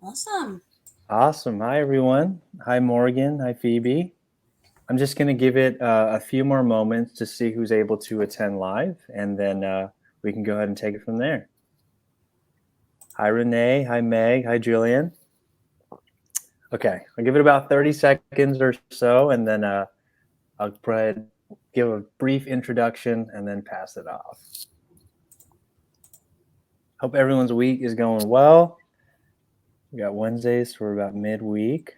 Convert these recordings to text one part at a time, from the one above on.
Awesome. Awesome. Hi, everyone. Hi, Morgan. Hi, Phoebe. I'm just going to give it a few more moments to see who's able to attend live, and then we can go ahead and take it from there. Hi, Renee. Hi, Meg. Hi, Julian. Okay, I'll give it about 30 seconds or so, and then I'll give a brief introduction and then pass it off. Hope everyone's week is going well. We got Wednesdays, so we're about midweek.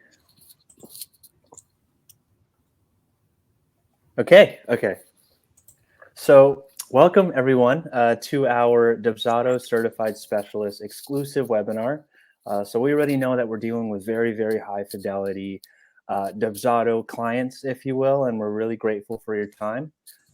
Okay. So welcome everyone to our Dubsado Certified Specialist exclusive webinar. So we already know that we're dealing with very, very high fidelity Dubsado clients, if you will, and we're really grateful for your time.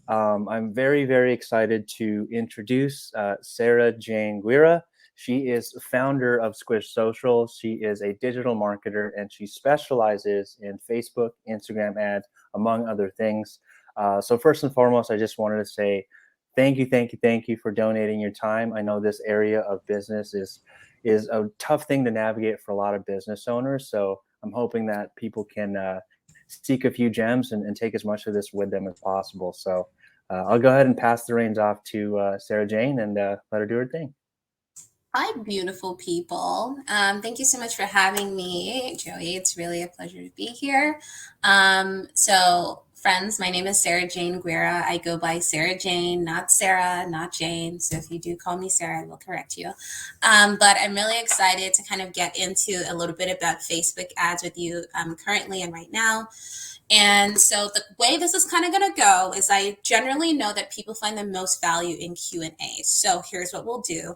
I'm very, very excited to introduce Sarah Jane Guerra. She is founder of Squish Social. She is a digital marketer and she specializes in Facebook, Instagram ads, among other things. So first and foremost, I just wanted to say thank you for donating your time. I know this area of business is a tough thing to navigate for a lot of business owners. So I'm hoping that people can seek a few gems and take as much of this with them as possible. So I'll go ahead and pass the reins off to Sarah Jane and let her do her thing. Hi, beautiful people. Thank you so much for having me, Joey. It's really a pleasure to be here. So, friends, my name is Sarah Jane Guerra. I go by Sarah Jane, not Sarah, not Jane. So if you do call me Sarah, I will correct you. But I'm really excited to kind of get into a little bit about Facebook ads with you currently and right now. And so the way this is kind of going to go is I generally know that people find the most value in Q&A. So here's what we'll do.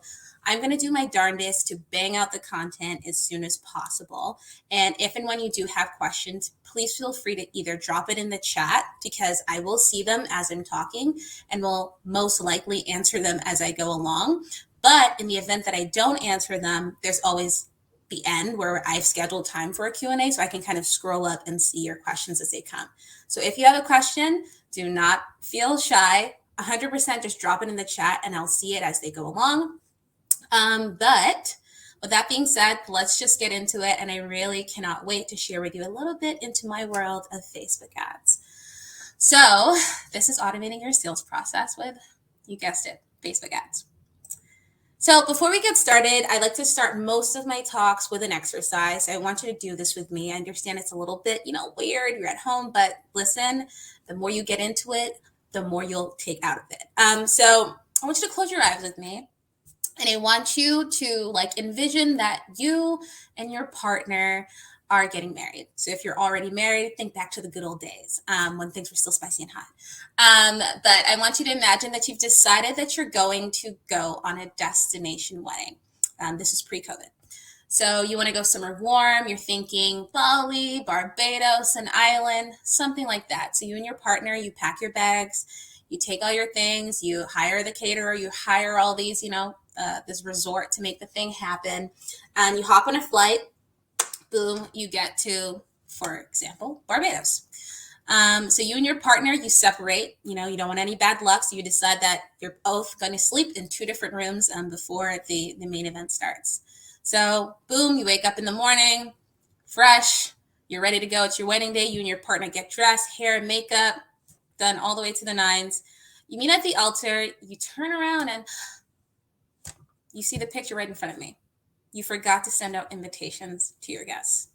I'm going to do my darndest to bang out the content as soon as possible. And if and when you do have questions, please feel free to either drop it in the chat because I will see them as I'm talking and will most likely answer them as I go along. But in the event that I don't answer them, there's always the end where I've scheduled time for a Q&A so I can kind of scroll up and see your questions as they come. So if you have a question, do not feel shy. 100% just drop it in the chat and I'll see it as they go along. But with that being said, let's just get into it. And I really cannot wait to share with you a little bit into my world of Facebook ads. So this is automating your sales process with, you guessed it, Facebook ads. So before we get started, I like to start most of my talks with an exercise. I want you to do this with me. I understand it's a little bit, weird. You're at home, but listen, the more you get into it, the more you'll take out of it. So I want you to close your eyes with me. And I want you to envision that you and your partner are getting married. So if you're already married, think back to the good old days when things were still spicy and hot. But I want you to imagine that you've decided that you're going to go on a destination wedding. This is pre-COVID. So you want to go somewhere warm. You're thinking Bali, Barbados, an island, something like that. So you and your partner, you pack your bags, you take all your things, you hire the caterer, you hire all these, this resort to make the thing happen. And you hop on a flight, boom, you get to, for example, Barbados. So you and your partner, you separate, you don't want any bad luck. So you decide that you're both going to sleep in two different rooms before the main event starts. So boom, you wake up in the morning, fresh, you're ready to go. It's your wedding day. You and your partner get dressed, hair, makeup, done all the way to the nines. You meet at the altar, you turn around and you see the picture right in front of me. You forgot to send out invitations to your guests.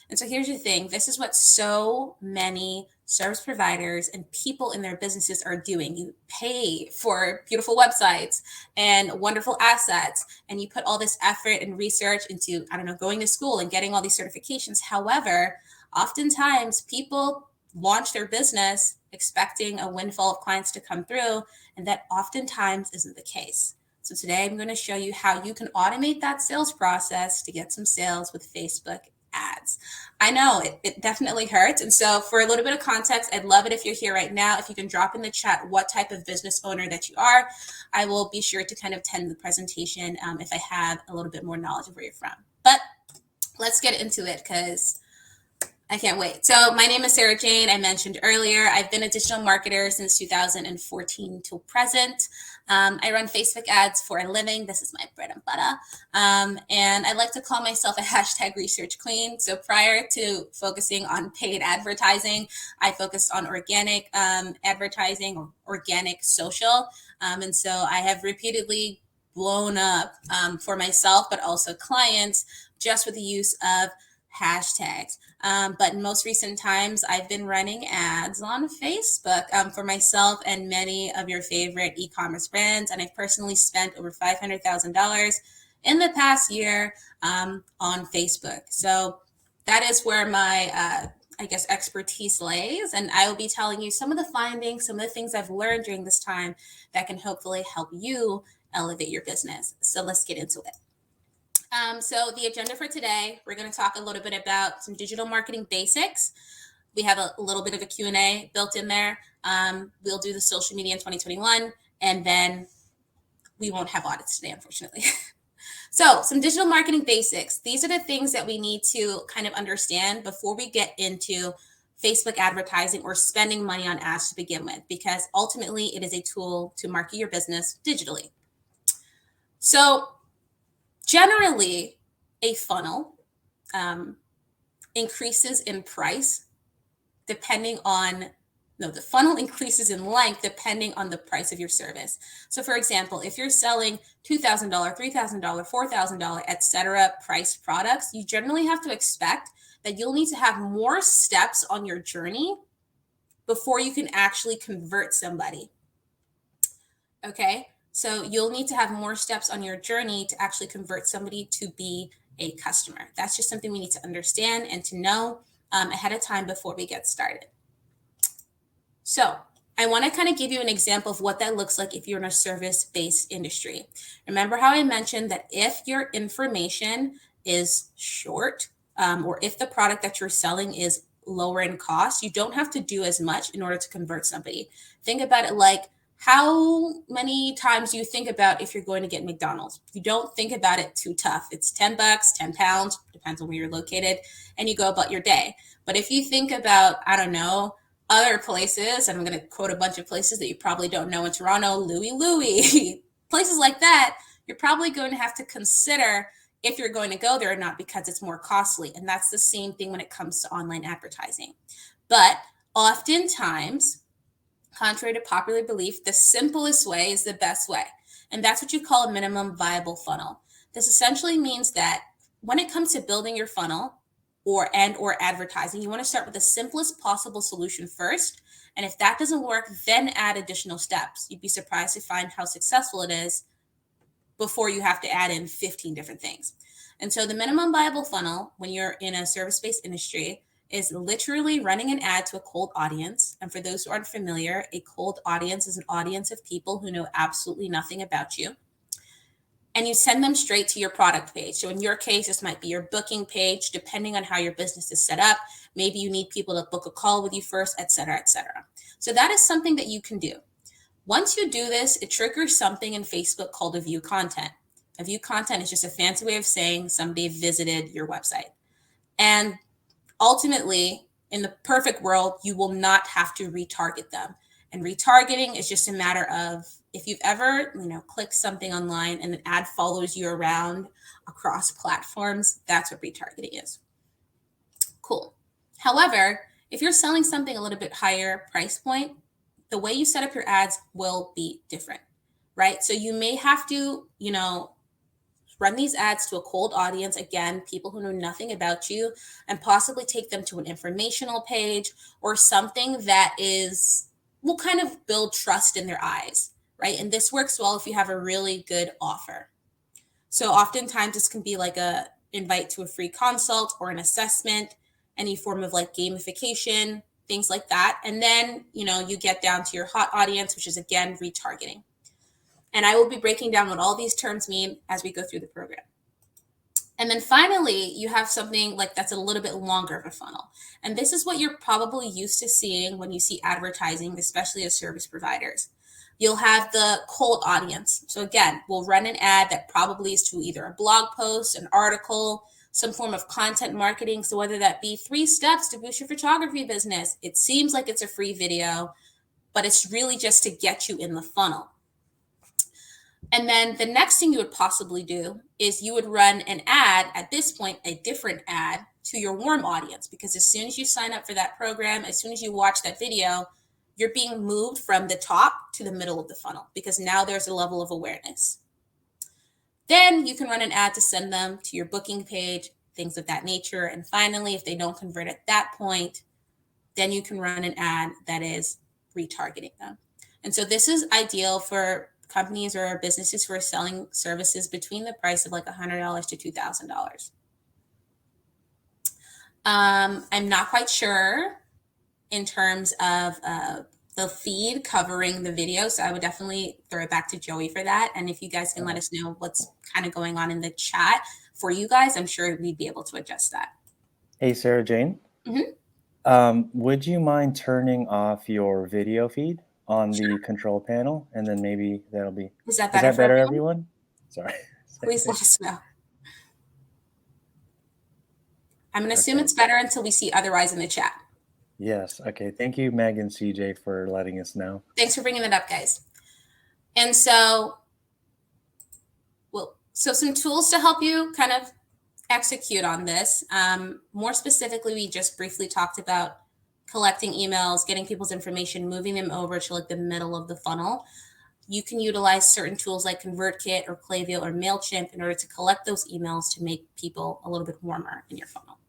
And so here's the thing. This is what so many service providers and people in their businesses are doing. You pay for beautiful websites and wonderful assets, and you put all this effort and research into, going to school and getting all these certifications. However, oftentimes people launch their business expecting a windfall of clients to come through, and that oftentimes isn't the case. So today I'm going to show you how you can automate that sales process to get some sales with Facebook ads. I know it definitely hurts. And so for a little bit of context, I'd love it if you're here right now. If you can drop in the chat what type of business owner that you are, I will be sure to kind of tend the presentation if I have a little bit more knowledge of where you're from. But let's get into it because I can't wait. So my name is Sarah Jane. I mentioned earlier, I've been a digital marketer since 2014 till present. I run Facebook ads for a living. This is my bread and butter. And I like to call myself a hashtag research queen. So prior to focusing on paid advertising, I focused on organic advertising or organic social. And so I have repeatedly blown up for myself, but also clients, just with the use of hashtags. But in most recent times, I've been running ads on Facebook for myself and many of your favorite e-commerce brands. And I've personally spent over $500,000 in the past year on Facebook. So that is where my I guess expertise lays, and I will be telling you some of the findings, some of the things I've learned during this time that can hopefully help you elevate your business. So let's get into it. So the agenda for today, we're going to talk a little bit about some digital marketing basics. We have a little bit of a Q&A built in there. We'll do the social media in 2021, and then we won't have audits today, unfortunately. So some digital marketing basics. These are the things that we need to kind of understand before we get into Facebook advertising or spending money on ads to begin with, because ultimately it is a tool to market your business digitally. So generally, a funnel increases in price depending on the funnel increases in length depending on the price of your service. So for example, if you're selling $2,000, $3,000, $4,000, etc. priced products, you generally have to expect that you'll need to have more steps on your journey before you can actually convert somebody. Okay, so you'll need to have more steps on your journey to actually convert somebody to be a customer. That's just something we need to understand and to know ahead of time before we get started. So I want to kind of give you an example of what that looks like if you're in a service-based industry. Remember how I mentioned that if your information is short, or if the product that you're selling is lower in cost, you don't have to do as much in order to convert somebody. Think about it like how many times do you think about if you're going to get McDonald's? You don't think about it too tough. It's 10 bucks, 10 pounds, depends on where you're located, and you go about your day. But if you think about, I don't know, other places, and I'm going to quote a bunch of places that you probably don't know in Toronto, Louie, places like that, you're probably going to have to consider if you're going to go there or not because it's more costly. And that's the same thing when it comes to online advertising. But oftentimes, contrary to popular belief, the simplest way is the best way. And that's what you call a minimum viable funnel. This essentially means that when it comes to building your funnel, or advertising, you want to start with the simplest possible solution first. And if that doesn't work, then add additional steps. You'd be surprised to find how successful it is before you have to add in 15 different things. And so the minimum viable funnel, when you're in a service-based industry, is literally running an ad to a cold audience. And for those who aren't familiar, a cold audience is an audience of people who know absolutely nothing about you. And you send them straight to your product page. So in your case, this might be your booking page, depending on how your business is set up. Maybe you need people to book a call with you first, et cetera, et cetera. So that is something that you can do. Once you do this, it triggers something in Facebook called a view content. A view content is just a fancy way of saying somebody visited your website. And ultimately, in the perfect world, you will not have to retarget them. And retargeting is just a matter of, if you've ever, clicked something online and an ad follows you around across platforms, that's what retargeting is. Cool. However, if you're selling something a little bit higher price point, the way you set up your ads will be different, right? So you may have to, run these ads to a cold audience, again, people who know nothing about you, and possibly take them to an informational page or something that will kind of build trust in their eyes, right? And this works well if you have a really good offer. So oftentimes this can be like a invite to a free consult or an assessment, any form of like gamification, things like that. And then, you get down to your hot audience, which is again, retargeting. And I will be breaking down what all these terms mean as we go through the program. And then finally, you have something like that's a little bit longer of a funnel. And this is what you're probably used to seeing when you see advertising, especially as service providers. You'll have the cold audience. So again, we'll run an ad that probably is to either a blog post, an article, some form of content marketing. So whether that be 3 steps to boost your photography business, it seems like it's a free video, but it's really just to get you in the funnel. And then the next thing you would possibly do is you would run an ad, at this point, a different ad to your warm audience, because as soon as you sign up for that program, as soon as you watch that video, you're being moved from the top to the middle of the funnel because now there's a level of awareness. Then you can run an ad to send them to your booking page, things of that nature. And finally, if they don't convert at that point, then you can run an ad that is retargeting them. And so this is ideal for companies or businesses who are selling services between the price of like $100 to $2,000. I'm not quite sure in terms of the feed covering the video, so I would definitely throw it back to Joey for that. And if you guys can let us know what's kind of going on in the chat for you guys, I'm sure we'd be able to adjust that. Hey, Sarah Jane. Would you mind turning off your video feed on the control panel, and then maybe that'll be. Is that better for everyone? Sorry. Please let us know. I'm going to assume it's better until we see otherwise in the chat. Yes. Okay. Thank you, Meg and CJ, for letting us know. Thanks for bringing that up, guys. And so, so some tools to help you kind of execute on this. More specifically, we just briefly talked about collecting emails, getting people's information, moving them over to like the middle of the funnel. You can utilize certain tools like ConvertKit or Klaviyo or MailChimp in order to collect those emails to make people a little bit warmer in your funnel.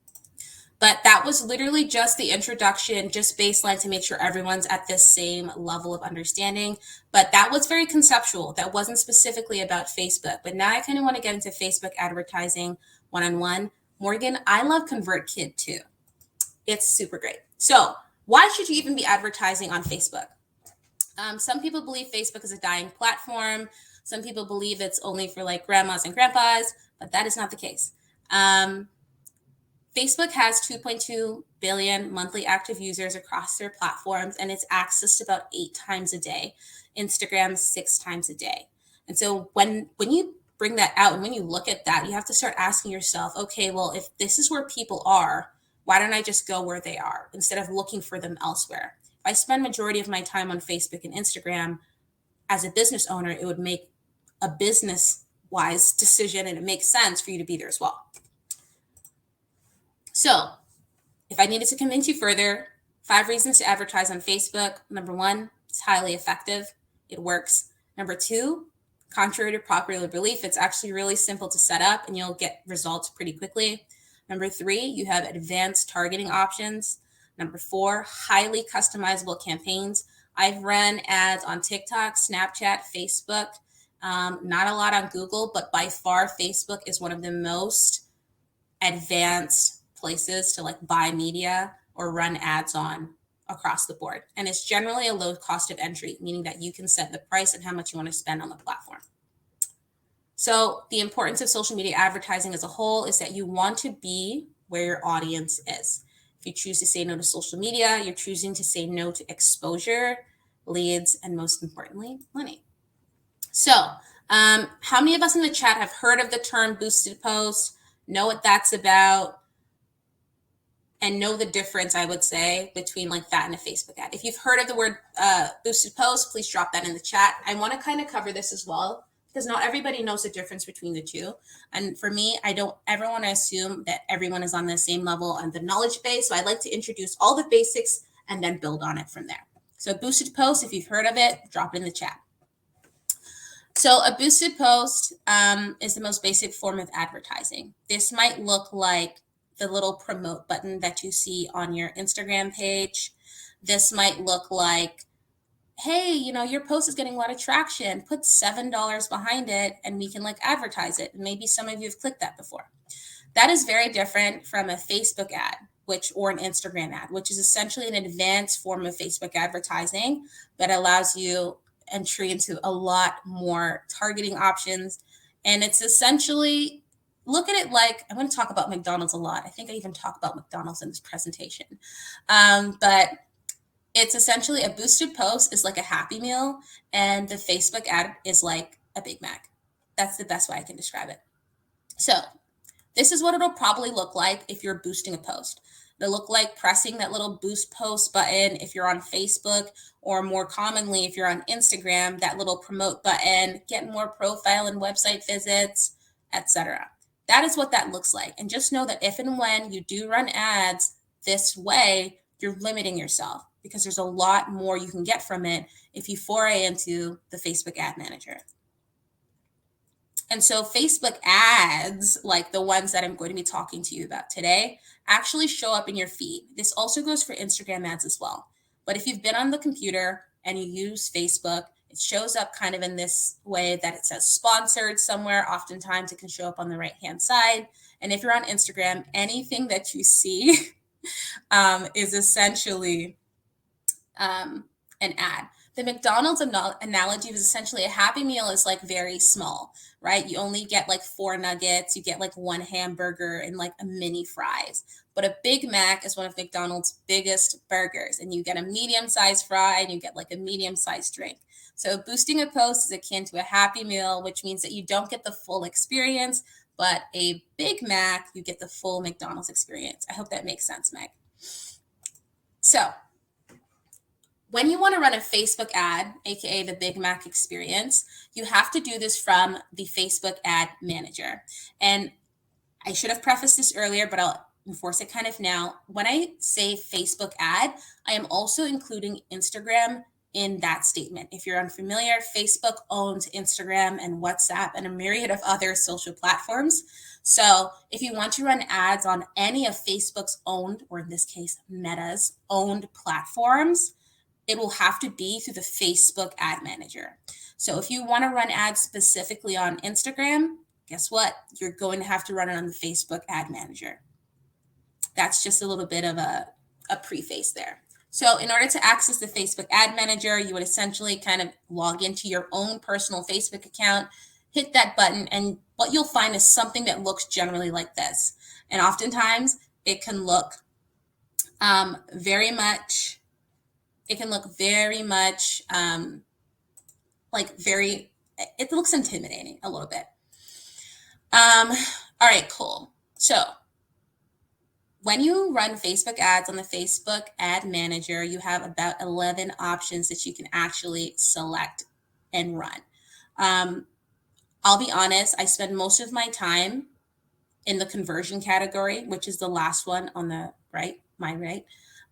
But that was literally just the introduction, just baseline to make sure everyone's at this same level of understanding. But that was very conceptual. That wasn't specifically about Facebook. But now I kind of want to get into Facebook advertising one-on-one. Morgan, I love ConvertKit too. It's super great. So why should you even be advertising on Facebook? Some people believe Facebook is a dying platform. Some people believe it's only for like grandmas and grandpas, but that is not the case. Facebook has 2.2 billion monthly active users across their platforms, and it's accessed about 8 times a day. Instagram 6 times a day. And so when you bring that out and when you look at that, you have to start asking yourself, okay, well, if this is where people are, why don't I just go where they are instead of looking for them elsewhere? If I spend majority of my time on Facebook and Instagram as a business owner, it would make a business-wise decision, and it makes sense for you to be there as well. So if I needed to convince you further, 5 reasons to advertise on Facebook. Number 1, it's highly effective. It works. Number 2, contrary to popular belief, it's actually really simple to set up and you'll get results pretty quickly. Number 3, you have advanced targeting options. Number 4, highly customizable campaigns. I've run ads on TikTok, Snapchat, Facebook, not a lot on Google, but by far Facebook is one of the most advanced places to like buy media or run ads on across the board. And it's generally a low cost of entry, meaning that you can set the price and how much you want to spend on the platform. So the importance of social media advertising as a whole is that you want to be where your audience is. If you choose to say no to social media, you're choosing to say no to exposure, leads, and most importantly, money. So how many of us in the chat have heard of the term boosted post, know what that's about, and know the difference, I would say, between like that and a Facebook ad? If you've heard of the word boosted post, please drop that in the chat. I want to kind of cover this as well, because not everybody knows the difference between the two. And for me, I don't ever want to assume that everyone is on the same level on the knowledge base. So I'd like to introduce all the basics and then build on it from there. So boosted post, if you've heard of it, drop it in the chat. So a boosted post is the most basic form of advertising. This might look like the little promote button that you see on your Instagram page. This might look like, hey, you know, your post is getting a lot of traction. Put $7 behind it and we can like advertise it. Maybe some of you have clicked that before. That is very different from a Facebook ad, or an Instagram ad, which is essentially an advanced form of Facebook advertising that allows you entry into a lot more targeting options. And it's essentially, look at it like, I'm going to talk about McDonald's a lot. I think I even talk about McDonald's in this presentation. But it's essentially a boosted post is like a Happy Meal, and the Facebook ad is like a Big Mac. That's the best way I can describe it. So This is what it'll probably look like if you're boosting a post. It'll look like pressing that little boost post button if you're on Facebook, or more commonly, if you're on Instagram, that little promote button, get more profile and website visits, etc. That is what that looks like. And just know that if and when you do run ads this way, you're limiting yourself, because there's a lot more you can get from it if you foray into the Facebook ad manager. And so Facebook ads, like the ones that I'm going to be talking to you about today, actually show up in your feed. This also goes for Instagram ads as well. But if you've been on the computer and you use Facebook, it shows up kind of in this way that it says sponsored somewhere. Oftentimes it can show up on the right-hand side. And if you're on Instagram, anything that you see is essentially an ad. The McDonald's analogy is essentially a Happy Meal is like very small, right? You only get like 4 nuggets, you get like 1 hamburger and like a mini fries. But a Big Mac is one of McDonald's biggest burgers, and you get a medium-sized fry and you get like a medium-sized drink. So boosting a post is akin to a Happy Meal, which means that you don't get the full experience, but a Big Mac, you get the full McDonald's experience. I hope that makes sense, Meg. So when you want to run a Facebook ad, aka the Big Mac experience, you have to do this from the Facebook ad manager. And I should have prefaced this earlier, but I'll enforce it kind of now. When I say Facebook ad, I am also including Instagram in that statement. If you're unfamiliar, Facebook owns Instagram and WhatsApp and a myriad of other social platforms. So if you want to run ads on any of Facebook's owned, or in this case, Meta's owned platforms, it will have to be through the Facebook ad manager. So if you want to run ads specifically on Instagram, guess what? You're going to have to run it on the Facebook ad manager. That's just a little bit of a preface there. So in order to access the Facebook ad manager, you would essentially kind of log into your own personal Facebook account, hit that button, and what you'll find is something that looks generally like this. And oftentimes it can look very much it looks intimidating a little bit. All right, cool. So when you run Facebook ads on the Facebook ad manager, you have about 11 options that you can actually select and run. I'll be honest, I spend most of my time in the conversion category, which is the last one on the right, my right.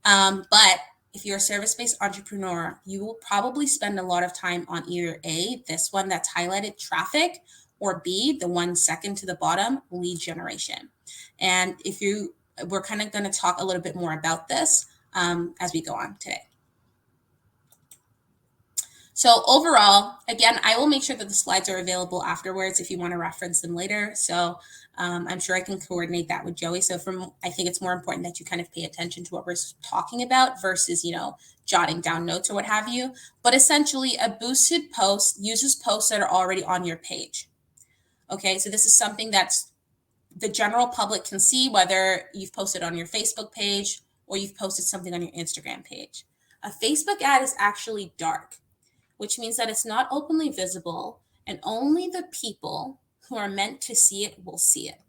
But if you're a service-based entrepreneur, you will probably spend a lot of time on either A, this one that's highlighted, traffic, or B, the one second to the bottom, lead generation. And we're kind of going to talk a little bit more about this as we go on today. So overall, again, I will make sure that the slides are available afterwards if you want to reference them later. So I'm sure I can coordinate that with Joey. So I think it's more important that you kind of pay attention to what we're talking about versus, jotting down notes or what have you. But essentially, a boosted post uses posts that are already on your page. Okay, so this is something that's the general public can see, whether you've posted on your Facebook page or you've posted something on your Instagram page. A Facebook ad is actually dark, which means that it's not openly visible, and only the people who are meant to see it will see it.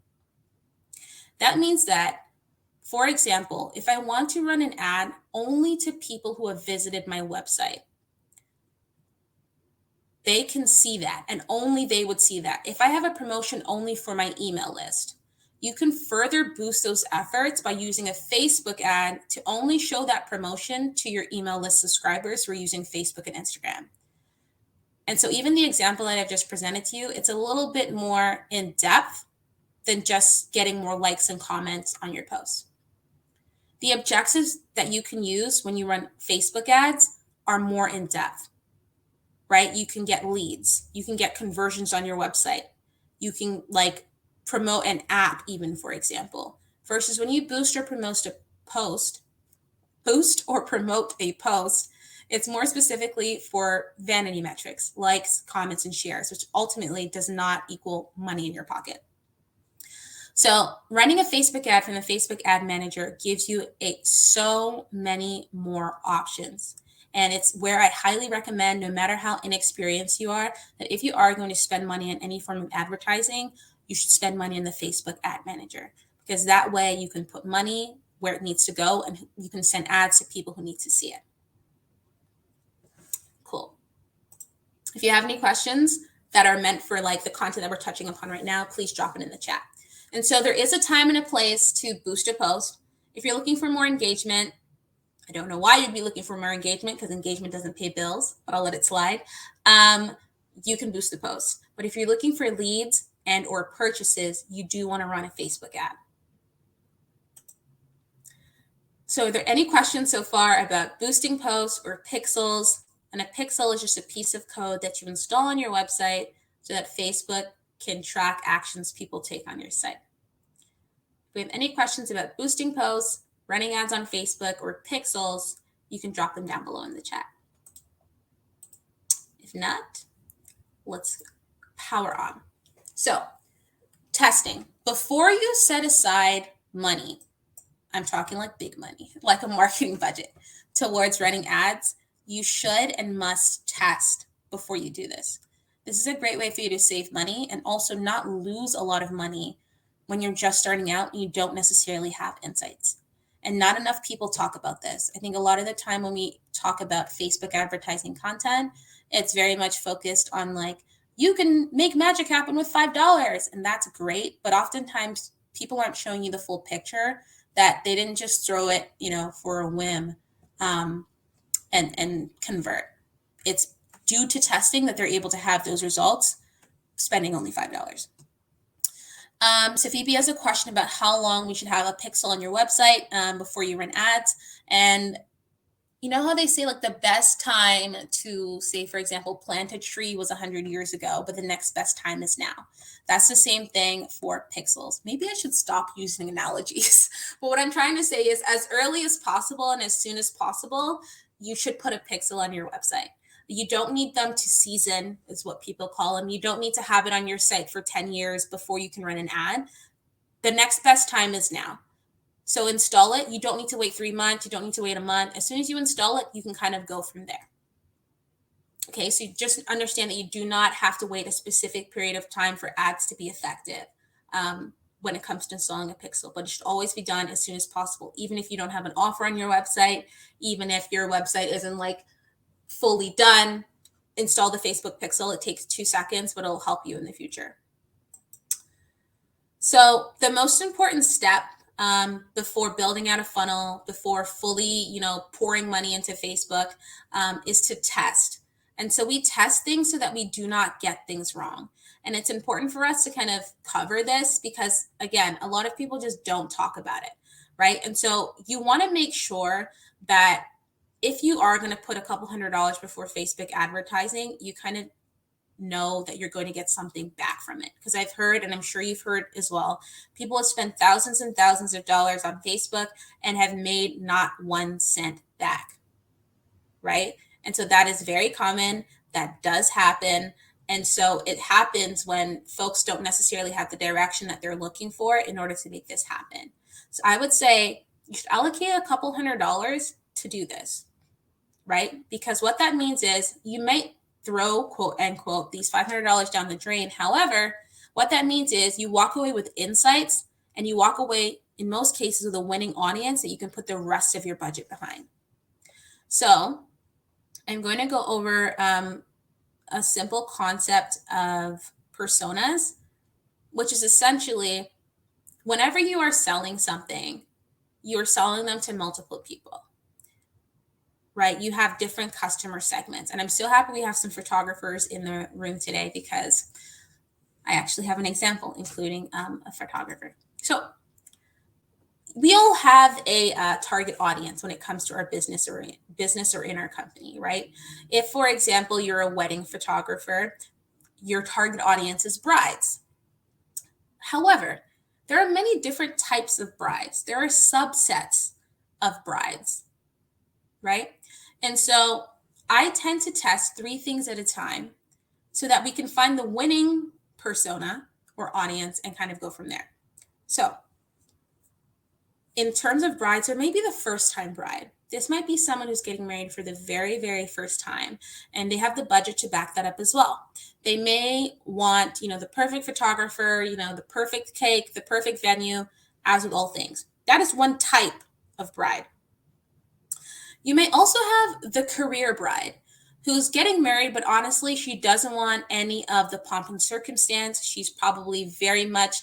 That means that, for example, if I want to run an ad only to people who have visited my website, they can see that, and only they would see that. If I have a promotion only for my email list, you can further boost those efforts by using a Facebook ad to only show that promotion to your email list subscribers who are using Facebook and Instagram. And so even the example that I've just presented to you, it's a little bit more in depth than just getting more likes and comments on your posts. The objectives that you can use when you run Facebook ads are more in depth, right? You can get leads. You can get conversions on your website. You can promote an app even, for example, versus when you boost or promote a post, it's more specifically for vanity metrics, likes, comments, and shares, which ultimately does not equal money in your pocket. So running a Facebook ad from the Facebook ad manager gives you so many more options. And it's where I highly recommend, no matter how inexperienced you are, that if you are going to spend money on any form of advertising, you should spend money on the Facebook ad manager, because that way you can put money where it needs to go and you can send ads to people who need to see it. Cool. If you have any questions that are meant for like the content that we're touching upon right now, please drop it in the chat. And so there is a time and a place to boost a post. If you're looking for more engagement, I don't know why you'd be looking for more engagement, because engagement doesn't pay bills, but I'll let it slide. You can boost the post. But if you're looking for leads and or purchases, you do want to run a Facebook ad. So are there any questions so far about boosting posts or pixels? And a pixel is just a piece of code that you install on your website so that Facebook can track actions people take on your site. If we have any questions about boosting posts, running ads on Facebook, or pixels, you can drop them down below in the chat. If not, let's power on. So, testing. Before you set aside money, I'm talking like big money, like a marketing budget, towards running ads, you should and must test before you do this. This is a great way for you to save money and also not lose a lot of money when you're just starting out and you don't necessarily have insights. And not enough people talk about this. I think a lot of the time when we talk about Facebook advertising content, it's very much focused on like, you can make magic happen with $5. And that's great. But oftentimes people aren't showing you the full picture, that they didn't just throw it, for a whim and convert. It's due to testing that they're able to have those results, spending only $5. So Phoebe has a question about how long we should have a pixel on your website before you run ads. And you know how they say like the best time to, say, for example, plant a tree was 100 years ago, but the next best time is now. That's the same thing for pixels. Maybe I should stop using analogies. But what I'm trying to say is as early as possible and as soon as possible, you should put a pixel on your website. You don't need them to season, is what people call them. You don't need to have it on your site for 10 years before you can run an ad. The next best time is now. So install it. You don't need to wait 3 months. You don't need to wait a month. As soon as you install it, you can kind of go from there. Okay, so you just understand that you do not have to wait a specific period of time for ads to be effective when it comes to installing a pixel, but it should always be done as soon as possible, even if you don't have an offer on your website, even if your website isn't like fully done. Install the Facebook pixel. It takes 2 seconds, but it'll help you in the future. So the most important step before building out a funnel, before fully, pouring money into Facebook, is to test. And so we test things so that we do not get things wrong. And it's important for us to kind of cover this because, again, a lot of people just don't talk about it, right? And so you want to make sure that if you are going to put a couple $100s before Facebook advertising, you kind of know that you're going to get something back from it. Because I've heard, and I'm sure you've heard as well, people have spent thousands and thousands of dollars on Facebook and have made not 1 cent back, right? And so that is very common. That does happen. And so it happens when folks don't necessarily have the direction that they're looking for in order to make this happen. So I would say you should allocate a couple $100s to do this, right? Because what that means is you might throw, quote unquote, these $500 down the drain. However, what that means is you walk away with insights and you walk away, in most cases, with a winning audience that you can put the rest of your budget behind. So I'm going to go over a simple concept of personas, which is essentially whenever you are selling something, you're selling them to multiple people. Right? You have different customer segments. And I'm so happy we have some photographers in the room today because I actually have an example, including a photographer. So we all have a target audience when it comes to our business or in our company, right? If, for example, you're a wedding photographer, your target audience is brides. However, there are many different types of brides. There are subsets of brides, right? And so I tend to test 3 things at a time so that we can find the winning persona or audience and kind of go from there. So in terms of brides, or maybe the first time bride, This might be someone who's getting married for the very, very first time, and they have the budget to back that up as well. They may want, the perfect photographer, the perfect cake, the perfect venue, as with all things. That is one type of bride. You may also have the career bride who's getting married, but honestly, she doesn't want any of the pomp and circumstance. She's probably very much,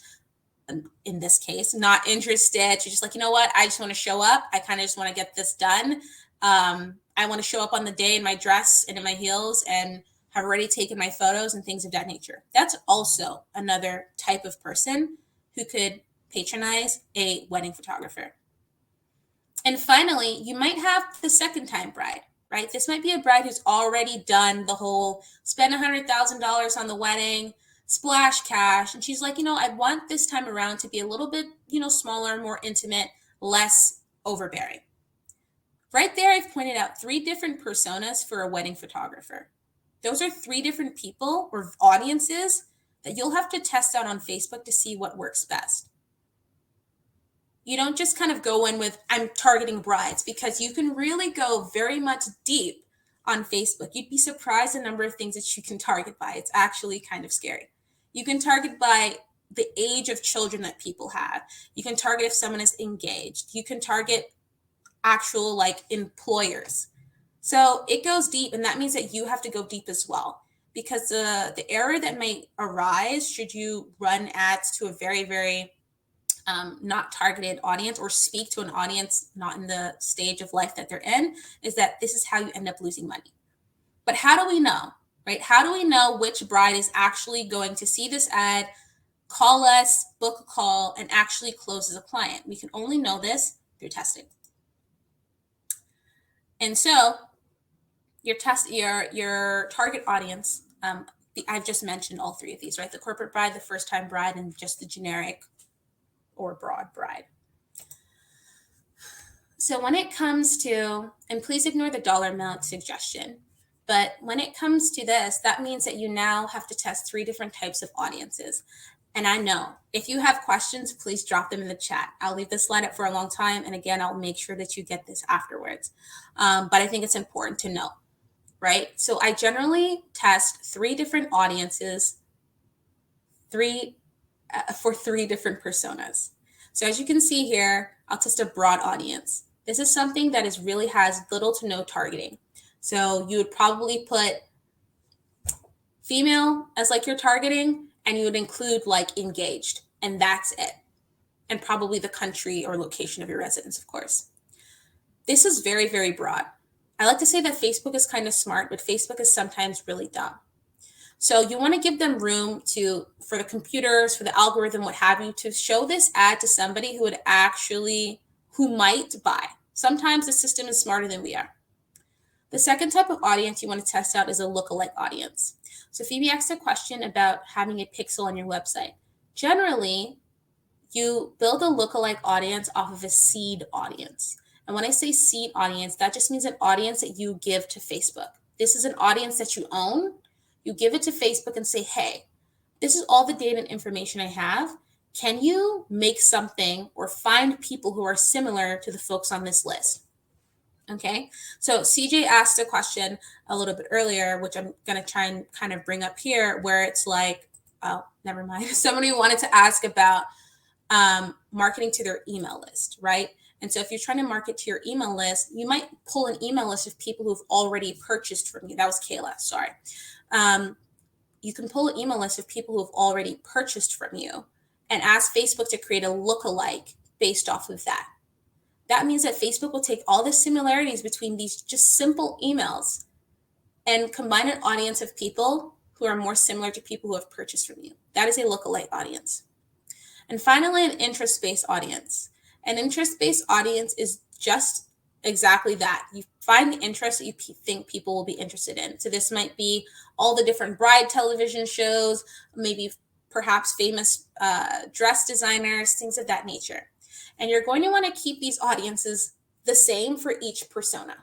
in this case, not interested. She's just like, you know what? I just want to show up. I kind of just want to get this done. I want to show up on the day in my dress and in my heels and have already taken my photos and things of that nature. That's also another type of person who could patronize a wedding photographer. And finally, you might have the second time bride, right? This might be a bride who's already done the whole spend $100,000 on the wedding, splash cash. And she's like, I want this time around to be a little bit, smaller, more intimate, less overbearing. Right there, I've pointed out 3 different personas for a wedding photographer. Those are 3 different people or audiences that you'll have to test out on Facebook to see what works best. You don't just kind of go in with, I'm targeting brides, because you can really go very much deep on Facebook. You'd be surprised the number of things that you can target by. It's actually kind of scary. You can target by the age of children that people have. You can target if someone is engaged. You can target actual employers. So it goes deep, and that means that you have to go deep as well, because the error that may arise should you run ads to a very, very not targeted audience or speak to an audience not in the stage of life that they're in, is that this is how you end up losing money. But how do we know, right? How do we know which bride is actually going to see this ad, call us, book a call, and actually close as a client? We can only know this through testing. And so your target audience, I've just mentioned all 3 of these, right? The corporate bride, the first time bride, and just the generic or broad bride. So when it comes to, and please ignore the dollar amount suggestion, but when it comes to this, that means that you now have to test 3 different types of audiences. And I know if you have questions, please drop them in the chat. I'll leave this slide up for a long time. And again, I'll make sure that you get this afterwards. But I think it's important to know, right? So I generally test 3 different audiences, for 3 different personas. So as you can see here, I'll test a broad audience. This is something that really has little to no targeting. So you would probably put female as your targeting, and you would include engaged, and that's it. And probably the country or location of your residence, of course. This is very, very broad. I like to say that Facebook is kind of smart, but Facebook is sometimes really dumb. So you want to give them room for the computers, for the algorithm, what have you, to show this ad to somebody who might buy. Sometimes the system is smarter than we are. The second type of audience you want to test out is a lookalike audience. So Phoebe asked a question about having a pixel on your website. Generally, you build a lookalike audience off of a seed audience. And when I say seed audience, that just means an audience that you give to Facebook. This is an audience that you own. You give it to Facebook and say, hey, this is all the data and information I have. Can you make something or find people who are similar to the folks on this list? Okay, so CJ asked a question a little bit earlier, which I'm going to try and kind of bring up here, where it's oh, never mind. Somebody wanted to ask about marketing to their email list, right? And so if you're trying to market to your email list, you might pull an email list of people who've already purchased from you. That was Kayla, sorry. You can pull an email list of people who have already purchased from you and ask Facebook to create a lookalike based off of that. That means that Facebook will take all the similarities between these just simple emails and combine an audience of people who are more similar to people who have purchased from you. That is a lookalike audience. And finally, an interest-based audience. An interest-based audience is just exactly that. You find the interest that you think people will be interested in. So this might be all the different bride television shows, maybe perhaps famous dress designers, things of that nature. And you're going to want to keep these audiences the same for each persona,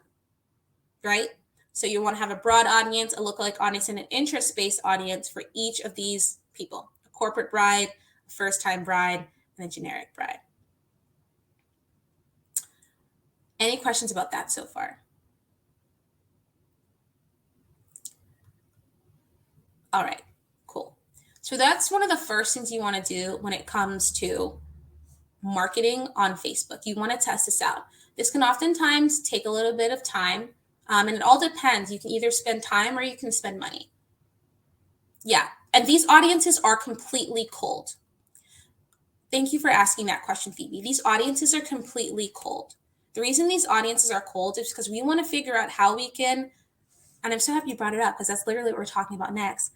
right? So you want to have a broad audience, a lookalike audience, and an interest-based audience for each of these people: a corporate bride, a first-time bride, and a generic bride. Any questions about that so far? All right, cool. So that's one of the first things you want to do when it comes to marketing on Facebook. You want to test this out. This can oftentimes take a little bit of time, and it all depends. You can either spend time or you can spend money. Yeah, and these audiences are completely cold. Thank you for asking that question, Phoebe. These audiences are completely cold. The reason these audiences are cold is because we want to figure out how we can, and I'm so happy you brought it up because that's literally what we're talking about next.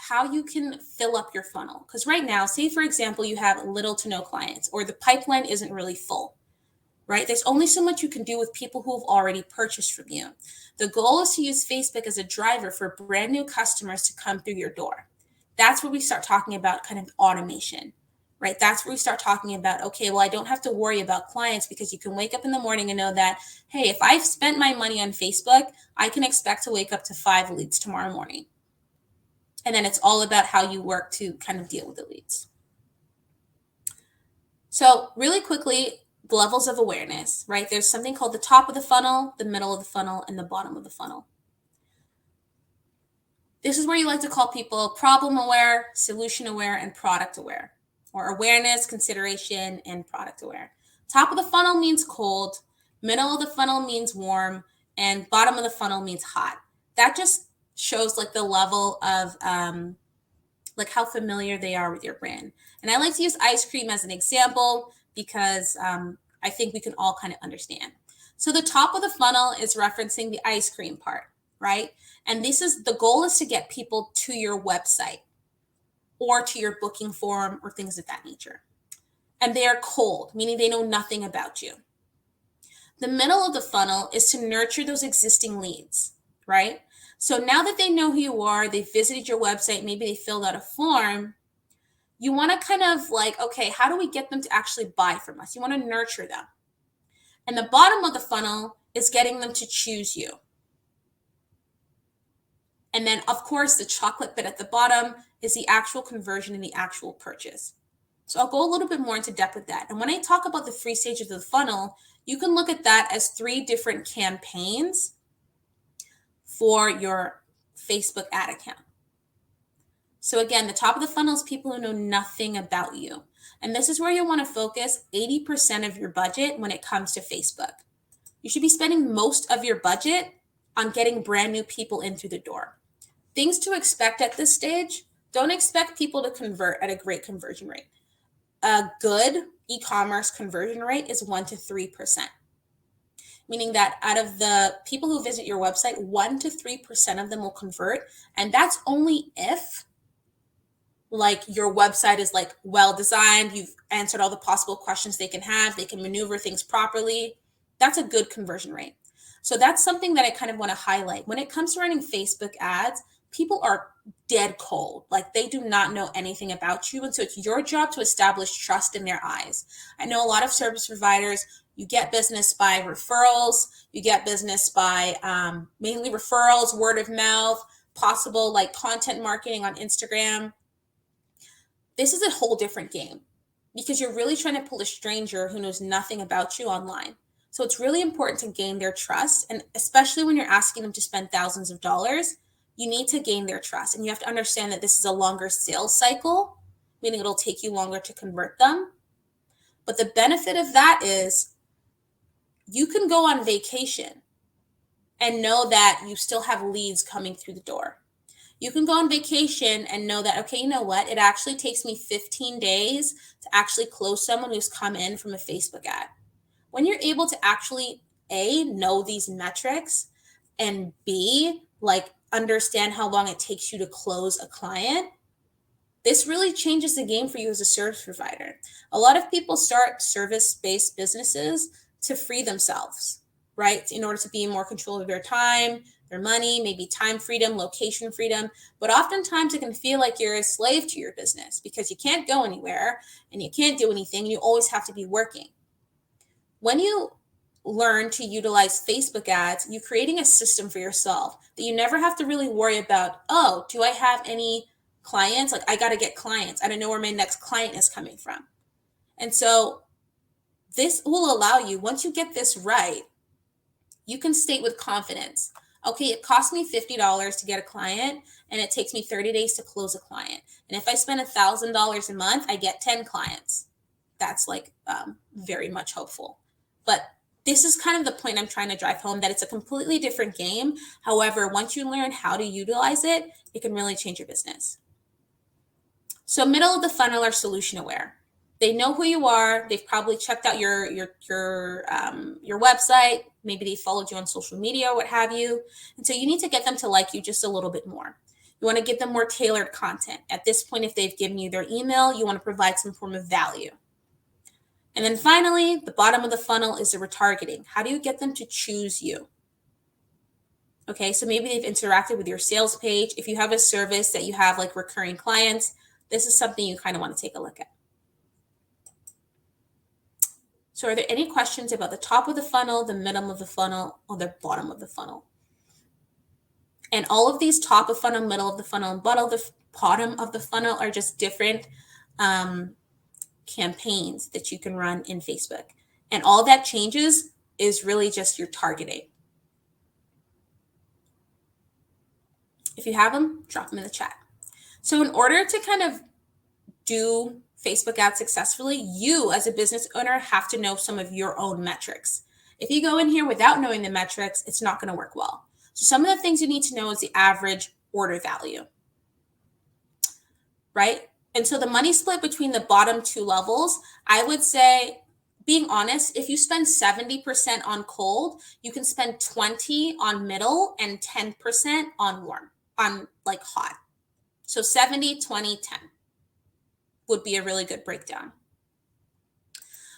How you can fill up your funnel. Because right now, say for example, you have little to no clients or the pipeline isn't really full, right? There's only so much you can do with people who have already purchased from you. The goal is to use Facebook as a driver for brand new customers to come through your door. That's where we start talking about kind of automation, right? That's where we start talking about, okay, well, I don't have to worry about clients because you can wake up in the morning and know that, hey, if I've spent my money on Facebook, I can expect to wake up to 5 leads tomorrow morning. And then it's all about how you work to kind of deal with the leads. So really quickly, the levels of awareness, right? There's something called the top of the funnel, the middle of the funnel, and the bottom of the funnel. This is where you like to call people problem aware, solution aware, and product aware, or awareness, consideration, and product aware. Top of the funnel means cold, middle of the funnel means warm, and bottom of the funnel means hot. That just shows like the level of like how familiar they are with your brand. And I like to use ice cream as an example because I think we can all kind of understand. So the top of the funnel is referencing the ice cream part, right? And this is the goal is to get people to your website or to your booking form or things of that nature. And they are cold, meaning they know nothing about you. The middle of the funnel is to nurture those existing leads, right? So now that they know who you are, they visited your website, maybe they filled out a form, you want to kind of like, okay, how do we get them to actually buy from us? You want to nurture them. And the bottom of the funnel is getting them to choose you. And then, of course, the chocolate bit at the bottom is the actual conversion and the actual purchase. So I'll go a little bit more into depth with that. And when I talk about the 3 stages of the funnel, you can look at that as 3 different campaigns for your Facebook ad account. So again, the top of the funnel is people who know nothing about you. And this is where you want to focus 80% of your budget when it comes to Facebook. You should be spending most of your budget on getting brand new people in through the door. Things to expect at this stage, don't expect people to convert at a great conversion rate. A good e-commerce conversion rate is 1 to 3%. Meaning that out of the people who visit your website, 1 to 3% of them will convert. And that's only if like your website is like well designed, you've answered all the possible questions they can have, they can maneuver things properly. That's a good conversion rate. So that's something that I kind of want to highlight. When it comes to running Facebook ads, people are dead cold. Like they do not know anything about you. And so it's your job to establish trust in their eyes. I know a lot of service providers, you get business by referrals, you get business by mainly referrals, word of mouth, possible like content marketing on Instagram. This is a whole different game because you're really trying to pull a stranger who knows nothing about you online. So it's really important to gain their trust. And especially when you're asking them to spend thousands of dollars, you need to gain their trust. And you have to understand that this is a longer sales cycle, meaning it'll take you longer to convert them. But the benefit of that is you can go on vacation and know that you still have leads coming through the door. You can go on vacation and know that, okay, you know what? It actually takes me 15 days to actually close someone who's come in from a Facebook ad. When you're able to actually, A, know these metrics, and B, like understand how long it takes you to close a client, this really changes the game for you as a service provider. A lot of people start service-based businesses to free themselves, right? In order to be in more control of their time, their money, maybe time freedom, location freedom. But oftentimes it can feel like you're a slave to your business because you can't go anywhere and you can't do anything. You always have to be working. When you learn to utilize Facebook ads, you're creating a system for yourself that you never have to really worry about, oh, do I have any clients? Like I got to get clients. I don't know where my next client is coming from. And so This will allow you, once you get this right, you can state with confidence, okay, it cost me $50 to get a client and it takes me 30 days to close a client. And if I spend $1,000 a month, I get 10 clients. That's like very much hopeful. But this is kind of the point I'm trying to drive home, that it's a completely different game. However, once you learn how to utilize it, it can really change your business. So middle of the funnel are solution aware. They know who you are. They've probably checked out your website. Maybe they followed you on social media, what have you. And so you need to get them to like you just a little bit more. You want to give them more tailored content. At this point, if they've given you their email, you want to provide some form of value. And then finally, the bottom of the funnel is the retargeting. How do you get them to choose you? Okay, so maybe they've interacted with your sales page. If you have a service that you have like recurring clients, this is something you kind of want to take a look at. So are there any questions about the top of the funnel, the middle of the funnel, or the bottom of the funnel? And all of these top of funnel, middle of the funnel, and bottom of the funnel are just different campaigns that you can run in Facebook. And all that changes is really just your targeting. If you have them, drop them in the chat. So in order to kind of do Facebook ads successfully, you as a business owner have to know some of your own metrics. If you go in here without knowing the metrics, it's not going to work well. So some of the things you need to know is the average order value, right? And so the money split between the bottom two levels, I would say, being honest, if you spend 70% on cold, you can spend 20 on middle and 10% on warm, on like hot. So 70, 20, 10 would be a really good breakdown.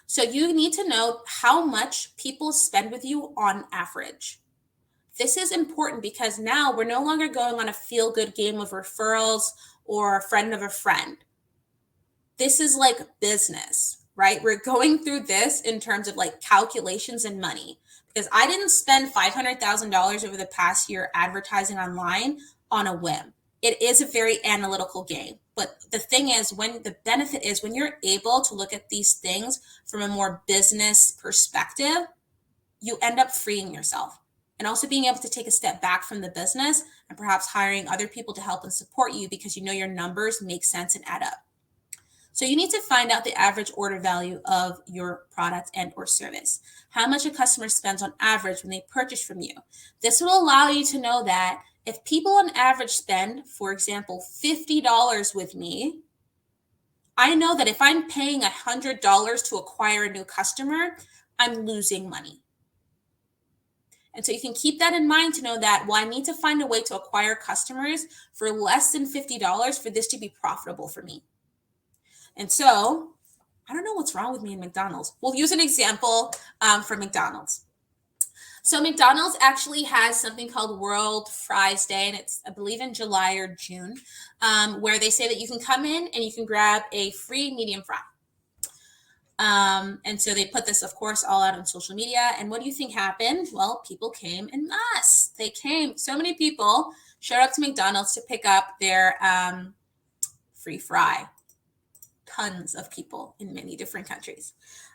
So you need to know how much people spend with you on average. This is important because now we're no longer going on a feel-good game of referrals or a friend of a friend. This is like business, right? We're going through this in terms of like calculations and money, because I didn't spend $500,000 over the past year advertising online on a whim. It is a very analytical game. But the thing is, when the benefit is when you're able to look at these things from a more business perspective, you end up freeing yourself and also being able to take a step back from the business and perhaps hiring other people to help and support you because you know your numbers make sense and add up. So you need to find out the average order value of your product and or service, how much a customer spends on average when they purchase from you. This will allow you to know that if people on average spend, for example, $50 with me, I know that if I'm paying $100 to acquire a new customer, I'm losing money. And so you can keep that in mind to know that, well, I need to find a way to acquire customers for less than $50 for this to be profitable for me. And so I don't know what's wrong with me in McDonald's. We'll use an example for McDonald's. So McDonald's actually has something called World Fries Day, and it's, I believe, in July or June, where they say that you can come in and you can grab a free medium fry. And so they put this, of course, all out on social media. And what do you think happened? Well, people came en masse. They came. So many people showed up to McDonald's to pick up their free fry. Tons of people in many different countries.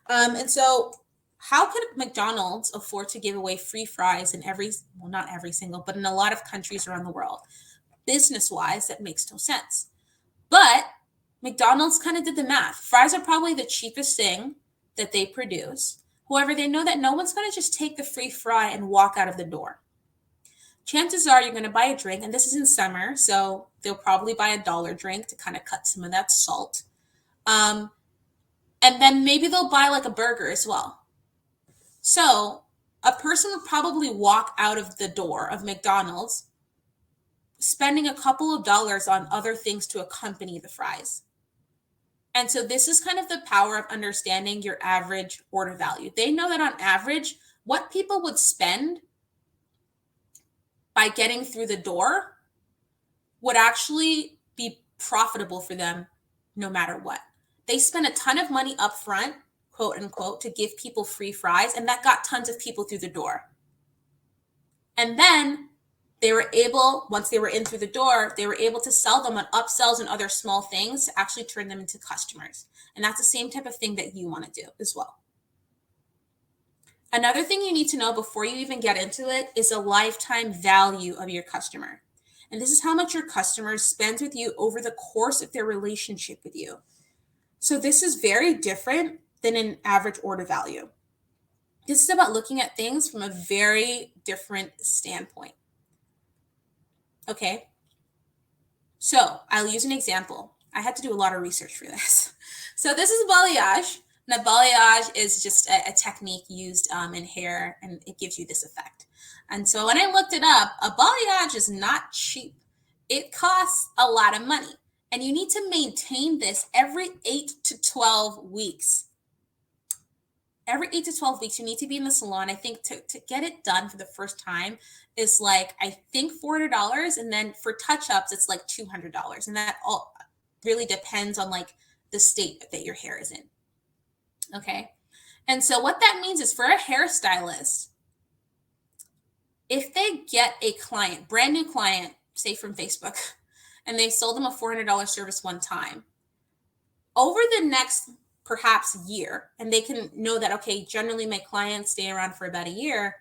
And so how could McDonald's afford to give away free fries in not every single, but in a lot of countries around the world? Business-wise, that makes no sense. But McDonald's kind of did the math. Fries are probably the cheapest thing that they produce. However, they know that no one's going to just take the free fry and walk out of the door. Chances are you're going to buy a drink, and this is in summer, so they'll probably buy a dollar drink to kind of cut some of that salt. And then maybe they'll buy like a burger as well. So a person would probably walk out of the door of McDonald's spending a couple of dollars on other things to accompany the fries. And so this is kind of the power of understanding your average order value. They know that on average, what people would spend by getting through the door would actually be profitable for them no matter what. They spent a ton of money up front, quote unquote, to give people free fries, and that got tons of people through the door. And then they were able, once they were in through the door, they were able to sell them on upsells and other small things to actually turn them into customers. And that's the same type of thing that you want to do as well. Another thing you need to know before you even get into it is the lifetime value of your customer. And this is how much your customer spends with you over the course of their relationship with you. So this is very different than an average order value. This is about looking at things from a very different standpoint. Okay. So I'll use an example. I had to do a lot of research for this. So this is balayage. Now balayage is just a technique used in hair, and it gives you this effect. And so when I looked it up, a balayage is not cheap. It costs a lot of money. And you need to maintain this every 8 to 12 weeks. Every 8 to 12 weeks, you need to be in the salon. I think to get it done for the first time is like, I think $400. And then for touch-ups, it's like $200. And that all really depends on like the state that your hair is in. Okay. And so what that means is for a hairstylist, if they get a client, brand new client, say from Facebook, and they sold them a $400 service one time, over the next perhaps year, and they can know that, okay, generally my clients stay around for about a year.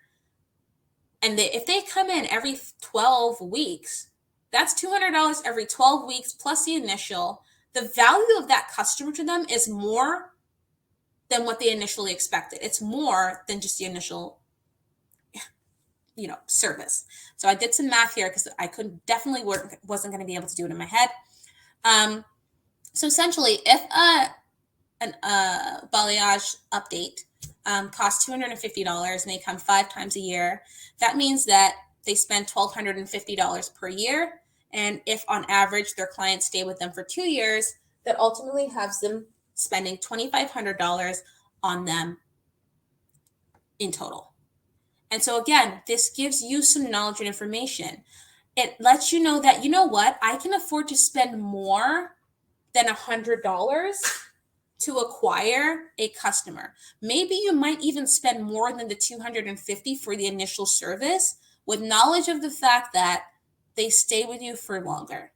And if they come in every 12 weeks, that's $200 every 12 weeks plus the initial. The value of that customer to them is more than what they initially expected. It's more than just the initial, service. So I did some math here because I wasn't going to be able to do it in my head. So essentially, if a balayage update costs $250 and they come 5 times a year, that means that they spend $1,250 per year. And if on average their clients stay with them for 2 years, that ultimately has them spending $2,500 on them in total. And so again, this gives you some knowledge and information. It lets you know that, you know what, I can afford to spend more than $100 to acquire a customer. Maybe you might even spend more than the $250 for the initial service, with knowledge of the fact that they stay with you for longer.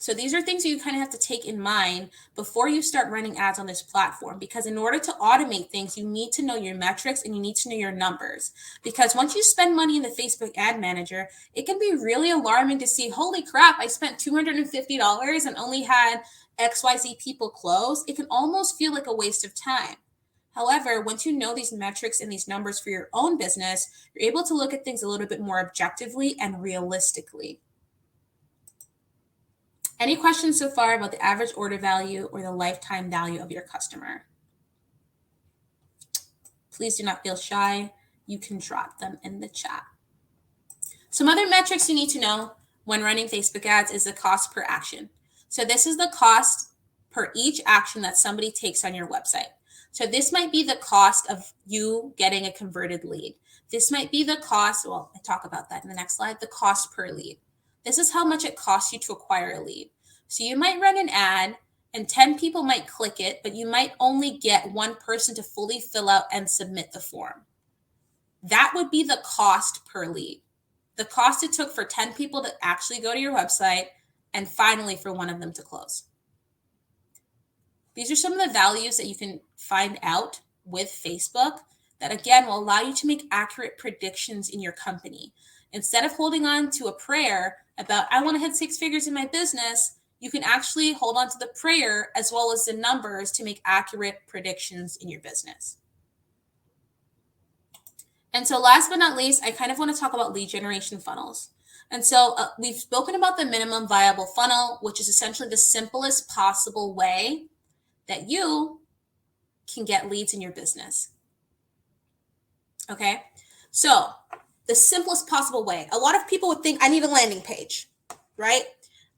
So these are things you kind of have to take in mind before you start running ads on this platform, because in order to automate things, you need to know your metrics and you need to know your numbers. Because once you spend money in the Facebook ad manager, it can be really alarming to see, holy crap, I spent $250 and only had XYZ people close. It can almost feel like a waste of time. However, once you know these metrics and these numbers for your own business, you're able to look at things a little bit more objectively and realistically. Any questions so far about the average order value or the lifetime value of your customer? Please do not feel shy. You can drop them in the chat. Some other metrics you need to know when running Facebook ads is the cost per action. So this is the cost per each action that somebody takes on your website. So this might be the cost of you getting a converted lead. This might be the cost, well, I talk about that in the next slide, the cost per lead. This is how much it costs you to acquire a lead. So you might run an ad and 10 people might click it, but you might only get one person to fully fill out and submit the form. That would be the cost per lead. The cost it took for 10 people to actually go to your website, and finally for one of them to close. These are some of the values that you can find out with Facebook that, again, will allow you to make accurate predictions in your company. Instead of holding on to a prayer about, I want to hit 6 figures in my business, you can actually hold on to the prayer as well as the numbers to make accurate predictions in your business. And so last but not least, I kind of want to talk about lead generation funnels. And so we've spoken about the minimum viable funnel, which is essentially the simplest possible way that you can get leads in your business. Okay, so the simplest possible way. A lot of people would think, I need a landing page, right?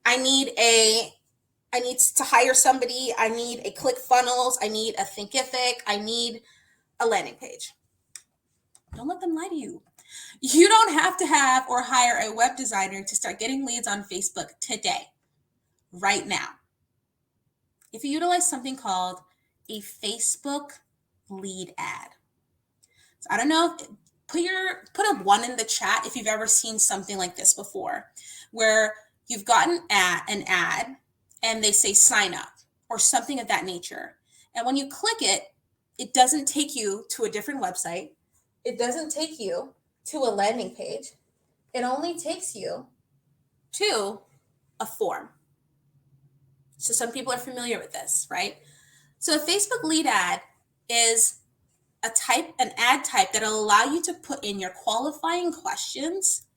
I need to hire somebody. I need a ClickFunnels. I need a Thinkific. I need a landing page. Don't let them lie to you. You don't have to have or hire a web designer to start getting leads on Facebook today, right now. If you utilize something called a Facebook lead ad. So I don't know, put a 1 in the chat if you've ever seen something like this before, where you've gotten an ad and they say sign up or something of that nature. And when you click it, it doesn't take you to a different website. It doesn't take you to a landing page. It only takes you to a form. So some people are familiar with this, right? So a Facebook lead ad is an ad type that'll allow you to put in your qualifying questions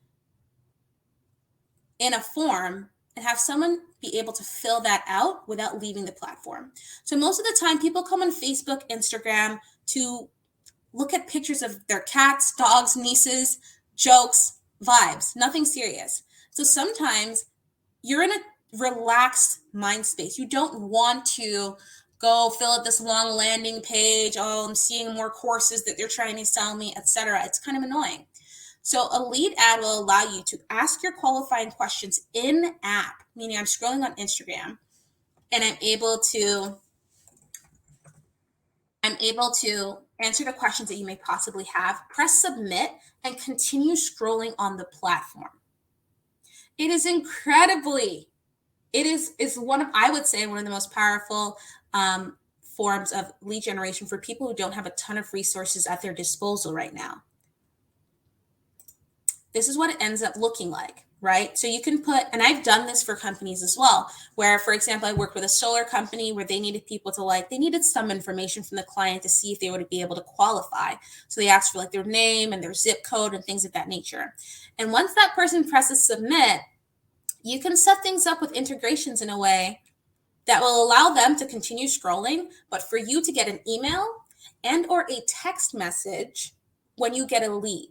in a form and have someone be able to fill that out without leaving the platform. So most of the time people come on Facebook, Instagram to look at pictures of their cats, dogs, nieces, jokes, vibes, nothing serious. So sometimes you're in a relaxed mind space. You don't want to go fill out this long landing page. Oh, I'm seeing more courses that they're trying to sell me, etc. It's kind of annoying. So a lead ad will allow you to ask your qualifying questions in app, meaning I'm scrolling on Instagram and I'm able to answer the questions that you may possibly have, press submit, and continue scrolling on the platform. It is incredibly, it is one of, I would say, one of the most powerful forms of lead generation for people who don't have a ton of resources at their disposal right now. This is what it ends up looking like, right? So you can put, and I've done this for companies as well, where, for example, I worked with a solar company where they needed people to they needed some information from the client to see if they would be able to qualify. So they asked for their name and their zip code and things of that nature. And once that person presses submit, you can set things up with integrations in a way that will allow them to continue scrolling, but for you to get an email and or a text message when you get a lead.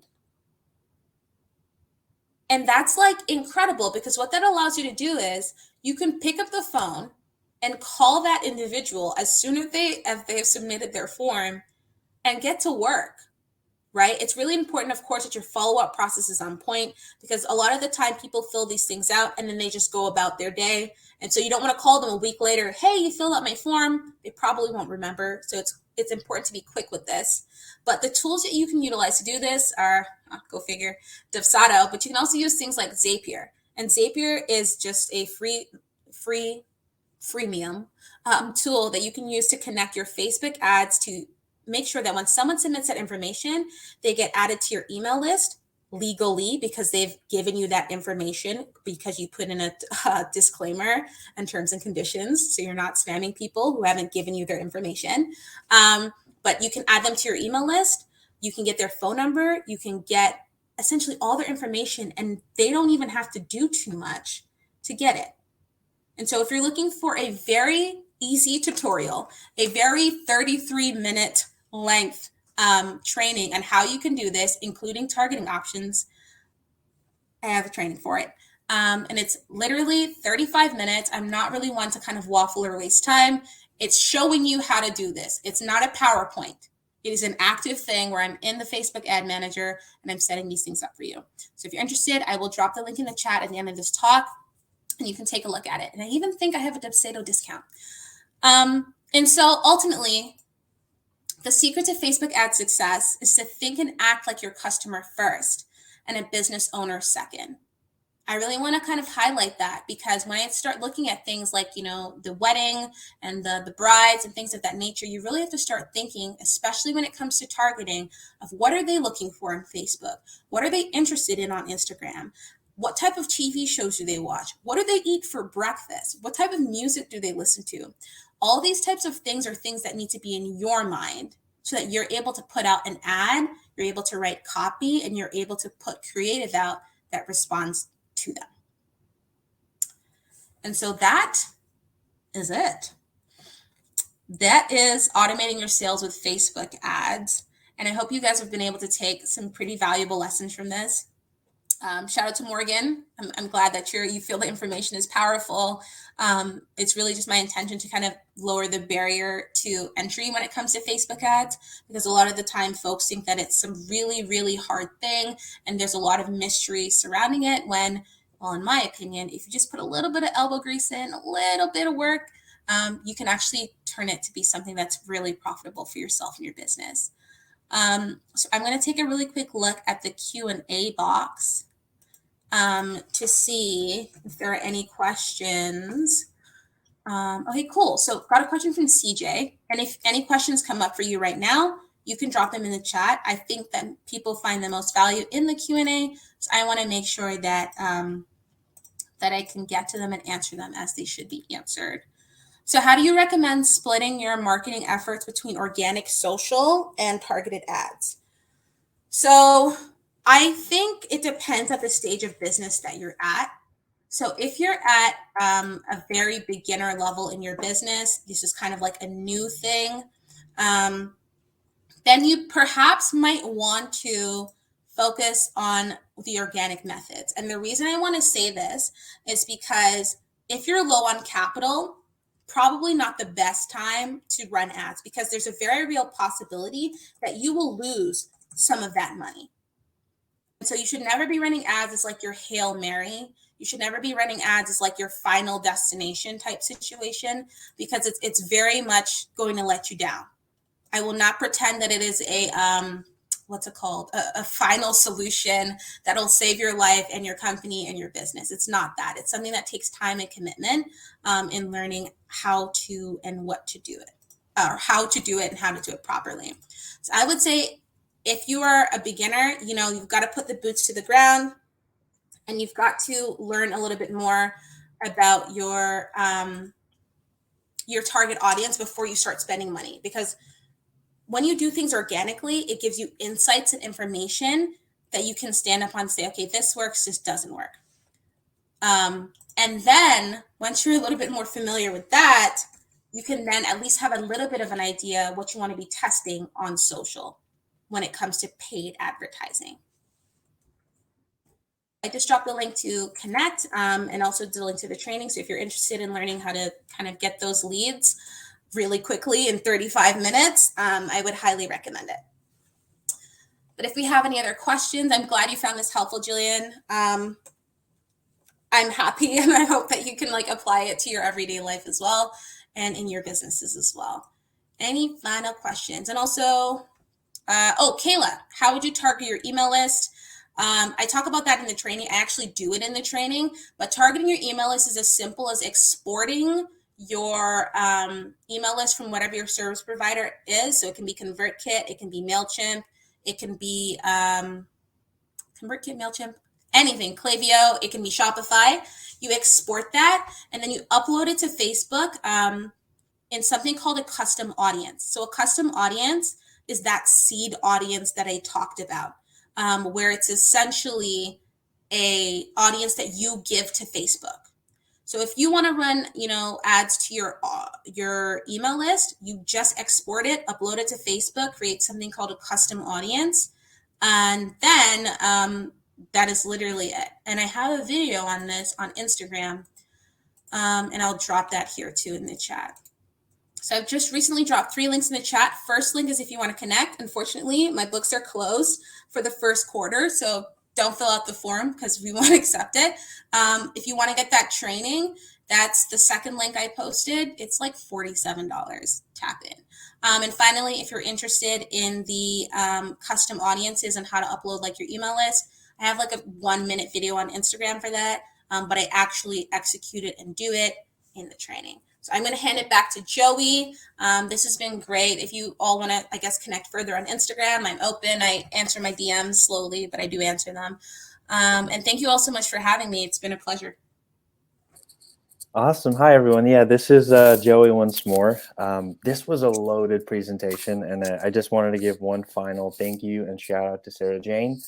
And that's incredible, because what that allows you to do is you can pick up the phone and call that individual as soon as they have submitted their form and get to work, right? It's really important, of course, that your follow-up process is on point, because a lot of the time people fill these things out and then they just go about their day. And so you don't want to call them a week later, hey, you filled out my form. They probably won't remember. So it's important to be quick with this. But the tools that you can utilize to do this are, go figure, Dubsado, but you can also use things like Zapier. And Zapier is just a freemium tool that you can use to connect your Facebook ads to make sure that when someone submits that information, they get added to your email list legally, because they've given you that information, because you put in a disclaimer and terms and conditions, so you're not spamming people who haven't given you their information. But you can add them to your email list. You can get their phone number. You can get essentially all their information, and they don't even have to do too much to get it. And so if you're looking for a very easy tutorial, a very 33-minute length training on how you can do this, including targeting options, I have a training for it. And it's literally 35 minutes. I'm not really one to kind of waffle or waste time. It's showing you how to do this. It's not a PowerPoint. It is an active thing where I'm in the Facebook ad manager and I'm setting these things up for you. So if you're interested, I will drop the link in the chat at the end of this talk and you can take a look at it. And I even think I have a Dubsado discount. And so ultimately, the secret to Facebook ad success is to think and act like your customer first and a business owner second. I really want to kind of highlight that, because when I start looking at things like, the wedding and the brides and things of that nature, you really have to start thinking, especially when it comes to targeting, of what are they looking for on Facebook? What are they interested in on Instagram? What type of TV shows do they watch? What do they eat for breakfast? What type of music do they listen to? All these types of things are things that need to be in your mind so that you're able to put out an ad, you're able to write copy, and you're able to put creative out that responds to them. And so that is it. That is automating your sales with Facebook ads. And I hope you guys have been able to take some pretty valuable lessons from this. Shout out to Morgan. I'm glad that you feel the information is powerful. It's really just my intention to kind of lower the barrier to entry when it comes to Facebook ads, because a lot of the time folks think that it's some really, really hard thing, and there's a lot of mystery surrounding it, when, well, in my opinion, if you just put a little bit of elbow grease in, a little bit of work, you can actually turn it to be something that's really profitable for yourself and your business. So I'm going to take a really quick look at the Q&A box to see if there are any questions. Okay, cool. So got a question from CJ. And if any questions come up for you right now, you can drop them in the chat. I think that people find the most value in the Q&A. So I want to make sure that, that I can get to them and answer them as they should be answered. So how do you recommend splitting your marketing efforts between organic, social, and targeted ads? So I think it depends at the stage of business that you're at. So if you're at a very beginner level in your business, this is kind of like a new thing, um, then you perhaps might want to focus on the organic methods. And the reason I want to say this is because if you're low on capital, probably not the best time to run ads, because there's a very real possibility that you will lose some of that money. And so you should never be running ads as like your Hail Mary. You should never be running ads as like your final destination type situation, because it's very much going to let you down. I will not pretend that it is a what's it called, a final solution that'll save your life and your company and your business. It's not that. It's something that takes time and commitment in learning how to and what to do it, or how to do it and how to do it properly. So I would say, if you are a beginner, you know, you've got to put the boots to the ground, and you've got to learn a little bit more about your target audience before you start spending money. Because when you do things organically, it gives you insights and information that you can stand up on and say, okay, this works, this doesn't work. And then once you're a little bit more familiar with that, you can then at least have a little bit of an idea what you want to be testing on social when it comes to paid advertising. I just dropped the link to connect, and also the link to the training. So if you're interested in learning how to kind of get those leads really quickly in 35 minutes, I would highly recommend it. But if we have any other questions, I'm glad you found this helpful, Jillian. I'm happy, and I hope that you can like apply it to your everyday life as well, and in your businesses as well. Any final questions? And also, Kayla, how would you target your email list? I talk about that in the training. I actually do it in the training, but targeting your email list is as simple as exporting your email list from whatever your service provider is. So it can be ConvertKit, it can be MailChimp, it can be ConvertKit, MailChimp, anything, Klaviyo, it can be Shopify. You export that, and then you upload it to Facebook in something called a custom audience. So a custom audience is that seed audience that I talked about, where it's essentially a audience that you give to Facebook. So if you want to run, you know, ads to your email list, you just export it, upload it to Facebook, create something called a custom audience, and then that is literally it. And I have a video on this on Instagram, and I'll drop that here too in the chat. So I've just recently dropped 3 links in the chat. First link is if you want to connect. Unfortunately, my books are closed for the first quarter, so don't fill out the form because we won't accept it. If you want to get that training, that's the second link I posted. It's like $47. Tap in. And finally, if you're interested in the custom audiences and how to upload like your email list, I have like a 1-minute video on Instagram for that, but I actually execute it and do it in the training. So I'm going to hand it back to Joey. This has been great. If you all want to, I guess, connect further on Instagram, I'm open. I answer my DMs slowly, but I do answer them. And thank you all so much for having me. It's been a pleasure. Awesome. Hi, everyone. Yeah, this is Joey once more. This was a loaded presentation, and I just wanted to give one final thank you and shout out to Sarah Jane.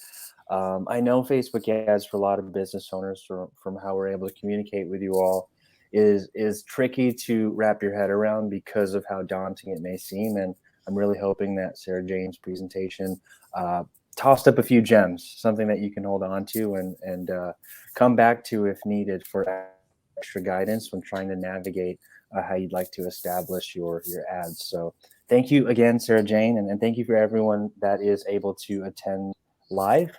I know Facebook ads for a lot of business owners, from how we're able to communicate with you all, is tricky to wrap your head around because of how daunting it may seem. And I'm really hoping that Sarah Jane's presentation tossed up a few gems, something that you can hold on to and come back to if needed for extra guidance when trying to navigate how you'd like to establish your ads. So thank you again, Sarah Jane, and thank you for everyone that is able to attend live.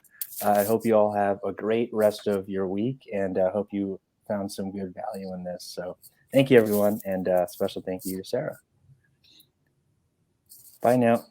I hope you all have a great rest of your week, and I hope you found some good value in this. So thank you, everyone, and special thank you to Sarah. Bye now.